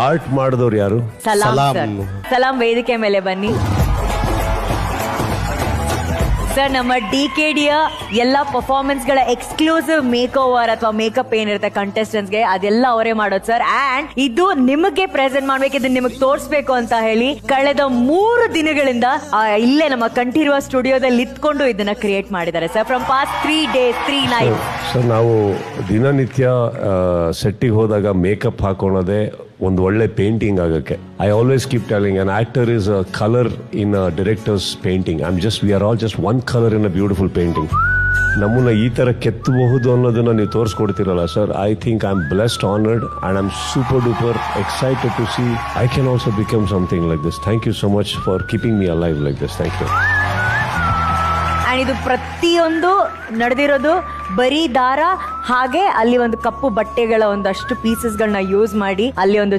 Art ಮಾಡಿದವ್ರು ಯಾರು? ಸಲಾಂ ವೇದಿಕೆ ಮೇಲೆ ಬನ್ನಿ ಸರ್. ನಮ್ಮ DKDಯ ಎಲ್ಲ ಪರ್ಫಾರ್ಮೆನ್ಸ್ ಗಳ ಎಕ್ಸ್ಕ್ಲೂಸಿವ್ ಮೇಕ್ ಓವರ್ ಅಥವಾ ಮೇಕಪ್ ಏನಿರುತ್ತೆ ಕಂಟೆಸ್ಟೆಂಟ್ಸ್ ಗೆ ಅದೆಲ್ಲ ಅವರೇ ಮಾಡೋದು ಸರ್. ಅಂಡ್ ಇದು ನಿಮಗೆ ಪ್ರೆಸೆಂಟ್ ಮಾಡ್ಬೇಕು, ಇದನ್ನ ನಿಮಗೆ ತೋರಿಸ್ಬೇಕು ಅಂತ ಹೇಳಿ ಕಳೆದ 3 ದಿನಗಳಿಂದ ಇಲ್ಲೇ ನಮ್ಮ ಕಂಠೀರವ ಸ್ಟುಡಿಯೋದಲ್ಲಿ ಇತ್ಕೊಂಡು ಇದನ್ನ ಕ್ರಿಯೇಟ್ ಮಾಡಿದ್ದಾರೆ sir. From past 3 days 3 nights. Sir ನಾವು ದಿನನಿತ್ಯ ಸೆಟ್ಟಿಗೆ ಹೋದಾಗ ಮೇಕಪ್ ಹಾಕೊಳ್ಳೋದೇ ಒಂದು ಒಳ್ಳೆ ಪೇಂಟಿಂಗ್ ಆಗಕ್ಕೆ. I always keep telling an actor is a colour in a director's painting. We are all just one colour in a beautiful painting. ನಮ್ಮನ್ನ ಈ ತರ ಕೆತ್ತಬಹುದು ಅನ್ನೋದನ್ನ ನೀವು ತೋರಿಸ್ಕೊಡ್ತೀರಲ್ಲ sir. I think I am blessed, honoured and I am super duper excited to see I can also become something like this. Thank you so much for keeping me alive like this. Thank you. And ಇದು ಪ್ರತಿಯೊಂದು ನಡೆದಿರೋದು ಬರೀ ದಾರ ಹಾಗೆ ಅಲ್ಲಿ ಒಂದು ಕಪ್ಪು ಬಟ್ಟೆಗಳ ಒಂದಷ್ಟು ಪೀಸಸ್ಗಳನ್ನ use ಮಾಡಿ ಅಲ್ಲಿ ಒಂದು